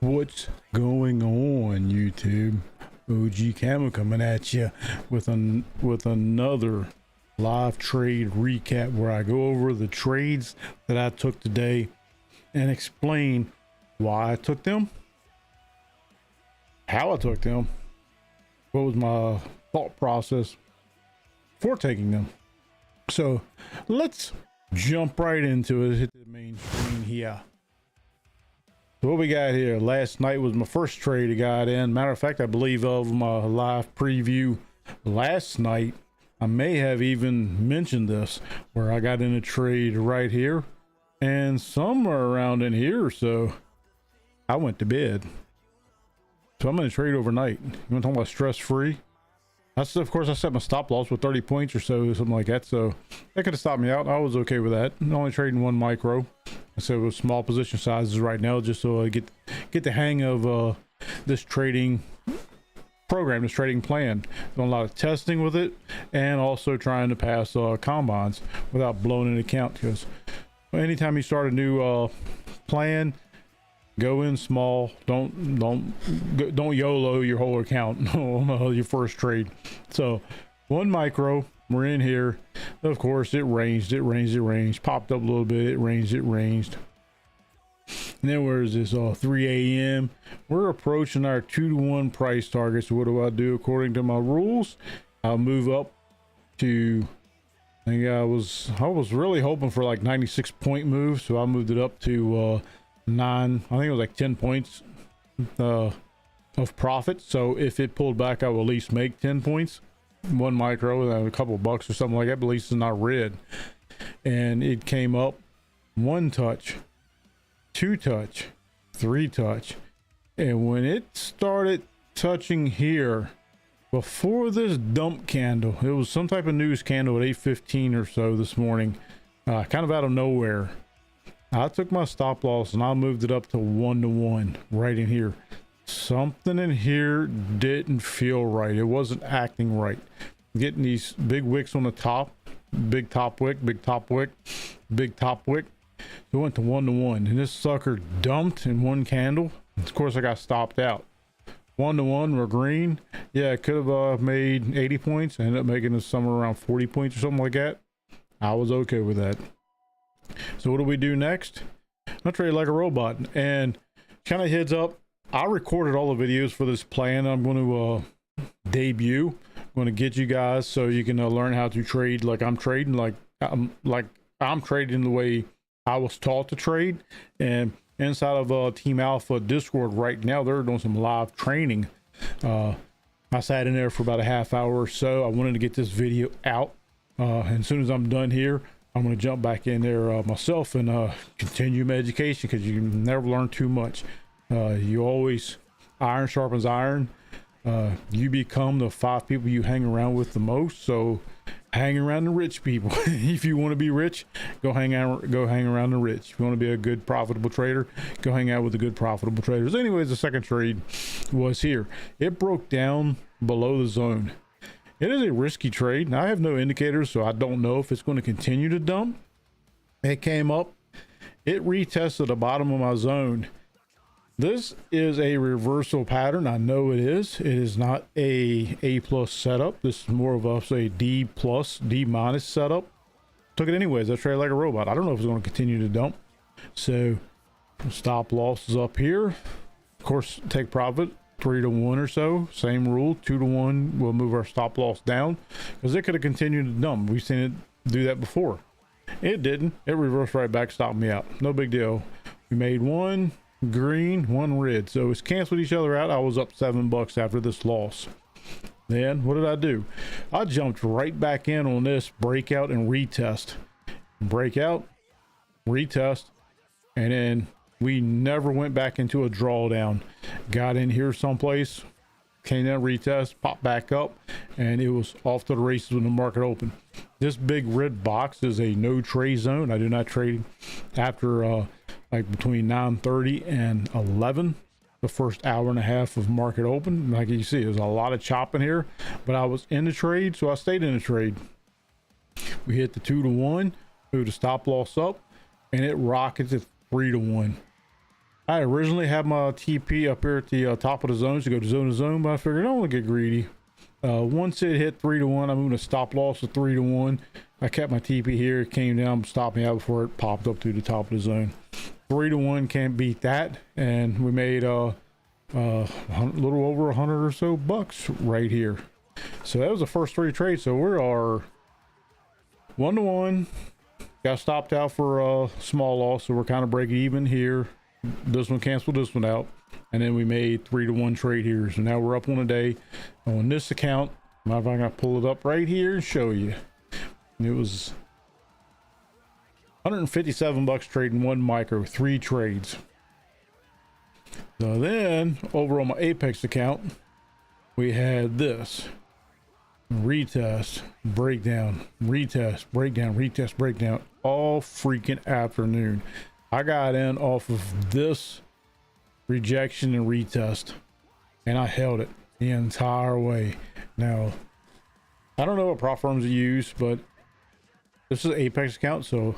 What's going on, YouTube? OG Camo coming at you with another live trade recap where I go over the trades that I took today and explain why I took them, how I took them, what was my thought process for taking them. So let's jump right into it. Hit the main screen here. So what we got here, last night was my first trade I got in. Matter of fact, I believe of my live preview last night, I may have even mentioned this, where I got in a trade right here and somewhere around in here. So I went to bed. So I'm in a trade overnight. You want to talk about stress free? That's, of course, I set my stop loss with 30 points or so, something like that. So that could have stopped me out. I was okay with that. I'm only trading one micro. So with small position sizes right now, just so I get the hang of this trading program, this trading plan. Doing a lot of testing with it, and also trying to pass combines without blowing an account. Because anytime you start a new plan, go in small. Don't YOLO your whole account on your first trade. So one micro, we're in here. Of course, it ranged, popped up a little bit, it ranged. And then where's this 3 a.m. we're approaching our 2-to-1 price target. So what do according to my rules? I'll move up to, I think I was really hoping for like 96 point move, so I moved it up to 9, I think it was like 10 points of profit. So if it pulled back, I will at least make 10 points. One micro, a couple bucks or something like that, but at least it's not red. And it came up 1 touch, 2 touch, 3 touch, and when it started touching here before this dump candle, it was some type of news candle at 8:15 or so this morning, kind of out of nowhere, I took my stop loss and I moved it up to 1-to-1 right in here. Something in here didn't feel right. It wasn't acting right. Getting these big wicks on the top, big top wick, big top wick, big top wick. So it went to 1-to-1, and this sucker dumped in one candle. Of course, I got stopped out. 1-to-1, we're green. Yeah, I could have made 80 points. I ended up making it somewhere around 40 points or something like that. I was okay with that. So what do we do next? I trade like a robot, and kind of heads up, I recorded all the videos for this plan I'm going to debut. I'm going to get you guys so you can learn how to trade like I'm trading, like I'm trading the way I was taught to trade. And inside of Team Alpha Discord right now, they're doing some live training. I sat in there for about a half hour or so. I wanted to get this video out, and as soon as I'm done here, I'm going to jump back in there myself and continue my education, because you can never learn too much. You always, iron sharpens iron. You become the 5 people you hang around with the most. So hang around the rich people. If you want to be rich, go hang around the rich. If you want to be a good profitable trader, go hang out with the good profitable traders. Anyways, the second trade was here. It broke down below the zone. It is a risky trade. Now, I have no indicators, so I don't know if it's going to continue to dump. It came up, it retested the bottom of my zone. This is a reversal pattern. I know it is. It is not a plus setup. This is more of a, say, D plus, D minus setup. Took it anyways. I traded like a robot. I don't know if it's going to continue to dump. So stop loss is up here. Of course, take profit 3-to-1 or so. Same rule, 2-to-1. We'll move our stop loss down, because it could have continued to dump. We've seen it do that before. It didn't. It reversed right back, stopped me out. No big deal. We made 1 green, 1 red, so it's canceled each other out. I was up $7 after this loss. Then what did I do? I jumped right back in on this breakout and retest. Breakout, retest, and then we never went back into a drawdown. Got in here someplace, came down, retest, popped back up, and it was off to the races when the market opened. This big red box is a no trade zone. I do not trade after like between 9:30 and 11. the first hour and a half of market open. Like you see, there's a lot of chopping here, but I was in the trade, so I stayed in the trade. We hit the 2-to-1, moved the stop loss up, and it rockets at 3-to-1. I originally had my TP up here at the top of the zones to go to zone, but I figured I don't want to get greedy. Once it hit 3-to-1, I moved a stop loss to 3-to-1. I kept my TP here. It came down, stopped me out before it popped up to the top of the zone. 3-to-1 can't beat that, and we made a little over 100 or so bucks right here. So that was the first 3 trades. So we are 1-to-1. Got stopped out for a small loss, so we're kind of breaking even here. This one canceled this one out, and then we made 3-to-1 trade here. So now we're up on a day on this account. I'm gonna pull it up right here and show you. It was 157 bucks trading 1 micro, 3 trades. So then over on my Apex account, we had this retest, breakdown, retest, breakdown, retest, breakdown all freaking afternoon. I got in off of this rejection and retest, and I held it the entire way. Now, I don't know what prop firms you use, but this is an Apex account, so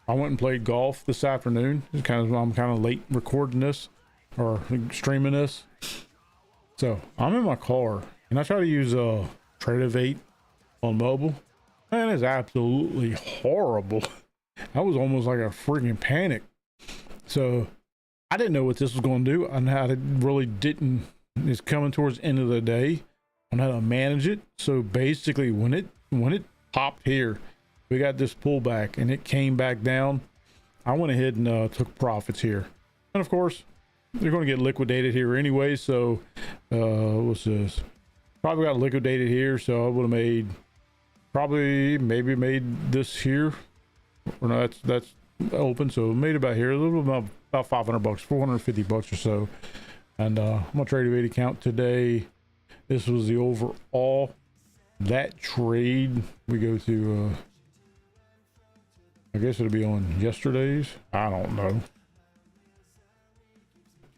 I went and played golf this afternoon. I'm kind of late recording this or streaming this. So I'm in my car and I try to use Tradovate on mobile. Man, it's absolutely horrible. I was almost like a freaking panic. So I didn't know what this was going to do, and I really didn't. It's coming towards the end of the day on how to manage it. So basically, when it popped here, we got this pullback and it came back down. I went ahead and took profits here, and of course they're going to get liquidated here anyway. So what's this? Probably got liquidated here, so I would have made maybe made this here, or no, that's open, so made about here a little about 500 bucks, 450 bucks or so. And I'm gonna trade a account today. This was the overall. That trade we go to I guess it'll be on yesterday's. I don't know.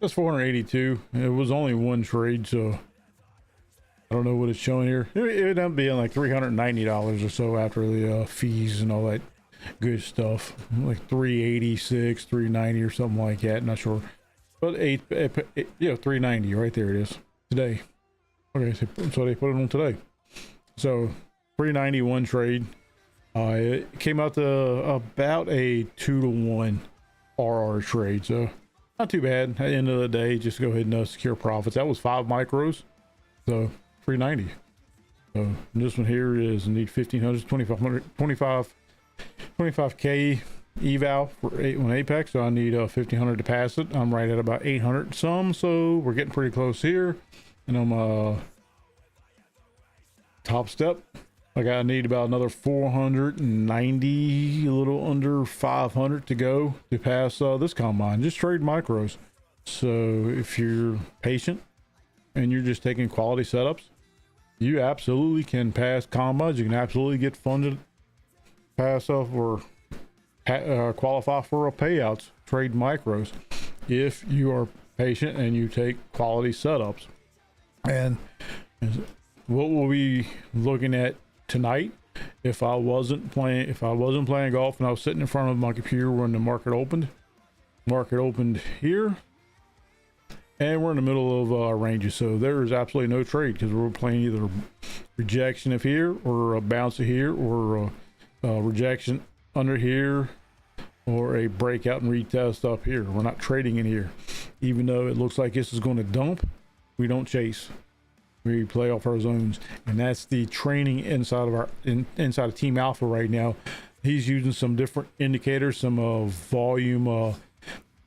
That's 482. It was only 1 trade, so I don't know what it's showing here. It ended up being like $390 or so after the fees and all that good stuff. Like 386, 390 or something like that. Not sure. But 390 right there it is today. Okay, so they put it on today. So 391 trade. It came out to about a 2-to-1 RR trade. So not too bad. At the end of the day, just go ahead and secure profits. That was 5 micros. So 390. So this one here is need 1500, 2500, 25k eval for on Apex. So I need 1500 to pass it. I'm right at about 800 some. So we're getting pretty close here. And I'm top step. Like I need about another 490, a little under 500 to go to pass this combine. Just trade micros. So if you're patient and you're just taking quality setups, you absolutely can pass combines. You can absolutely get funded, pass off, or qualify for a payouts. Trade micros if you are patient and you take quality setups. And what we'll be looking at tonight, if I wasn't playing golf and I was sitting in front of my computer when the market opened here, and we're in the middle of ranges, so there is absolutely no trade because we're playing either rejection of here or a bounce of here or a rejection under here or a breakout and retest up here. We're not trading in here. Even though it looks like this is going to dump, we don't chase. We play off our zones, and that's the training inside of inside of Team Alpha right now. He's using some different indicators, some volume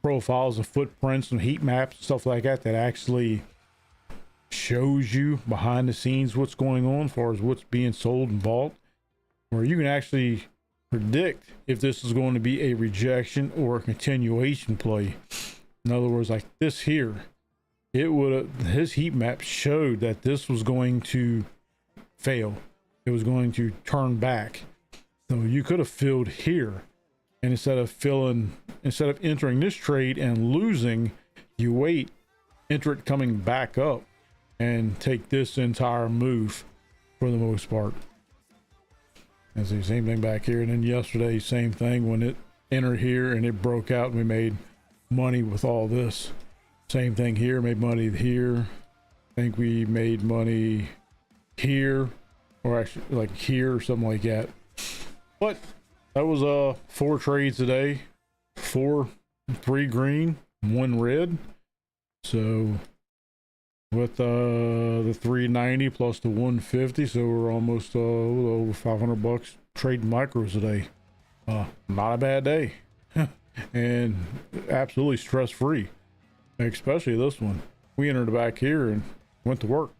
profiles and footprints and heat maps, stuff like that, that actually shows you behind the scenes what's going on as far as what's being sold and bought, where you can actually predict if this is going to be a rejection or a continuation play. In other words, like this here, his heat map showed that this was going to fail. It was going to turn back. So you could have filled here, and instead of entering this trade and losing You wait, enter it coming back up, and take this entire move for the most part. And the same thing back here. And then yesterday, same thing when it entered here and it broke out and we made money with all this. Same thing here, made money here. I think we made money here, or actually like here or something like that. But that was 4 trades today. 3 green, 1 red. So with the 390 plus the 150, so we're almost a little over $500 trading micros today. Not a bad day. And absolutely stress free, especially this one. We entered back here and went to work.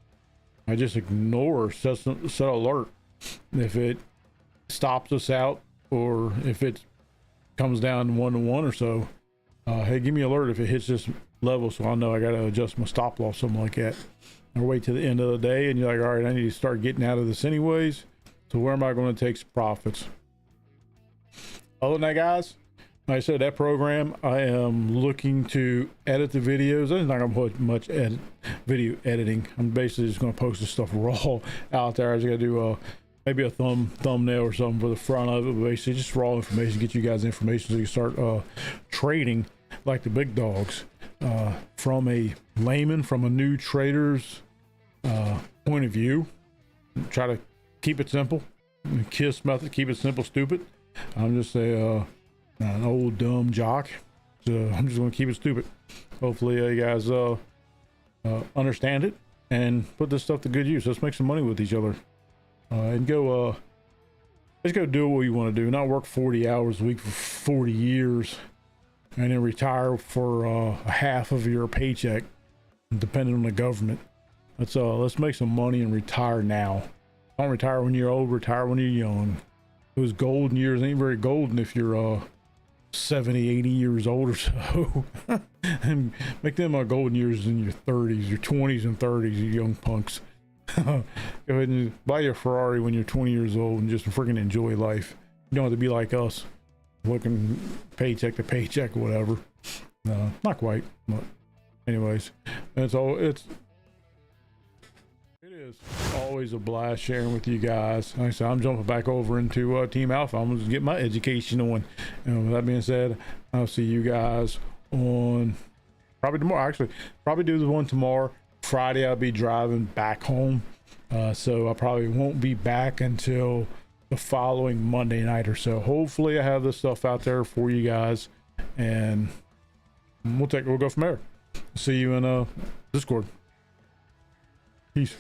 I just ignore set alert if it stops us out, or if it comes down 1-to-1 or so. Hey, give me an alert if it hits this level, so I know I got to adjust my stop loss, something like that. Or wait to the end of the day and you're like, all right, I need to start getting out of this anyways, so where am I going to take some profits? Other than that, guys, like I said, that program, I am looking to edit the videos. I'm not gonna put much video editing. I'm basically just gonna post the stuff raw out there. I just gotta do maybe a thumbnail or something for the front of it, but basically just raw information, get you guys information so you start trading like the big dogs, from a layman, from a new trader's point of view. Try to keep it simple. KISS method, keep it simple, stupid. I'm just an old dumb jock, so I'm just gonna keep it stupid. Hopefully you guys understand it and put this stuff to good use. Let's make some money with each other, and go let's go do what you want to do, not work 40 hours a week for 40 years and then retire for half of your paycheck, depending on the government. Let's make some money and retire now. Don't retire when you're old, retire when you're young. Those golden years ain't very golden if you're 70, 80 years old or so. And make them golden years in your 30s, your 20s and 30s, you young punks. Go ahead and buy your Ferrari when you're 20 years old and just freaking enjoy life. You don't have to be like us, looking paycheck to paycheck or whatever. Not quite, but anyways, it is always a blast sharing with you guys. Like I said, I'm jumping back over into Team Alpha. I'm gonna get my education on. And with that being said, I'll see you guys on probably tomorrow. Actually, probably do the one tomorrow. Friday, I'll be driving back home, so I probably won't be back until the following Monday night or so. Hopefully, I have this stuff out there for you guys, and we'll go from there. See you in Discord. Peace.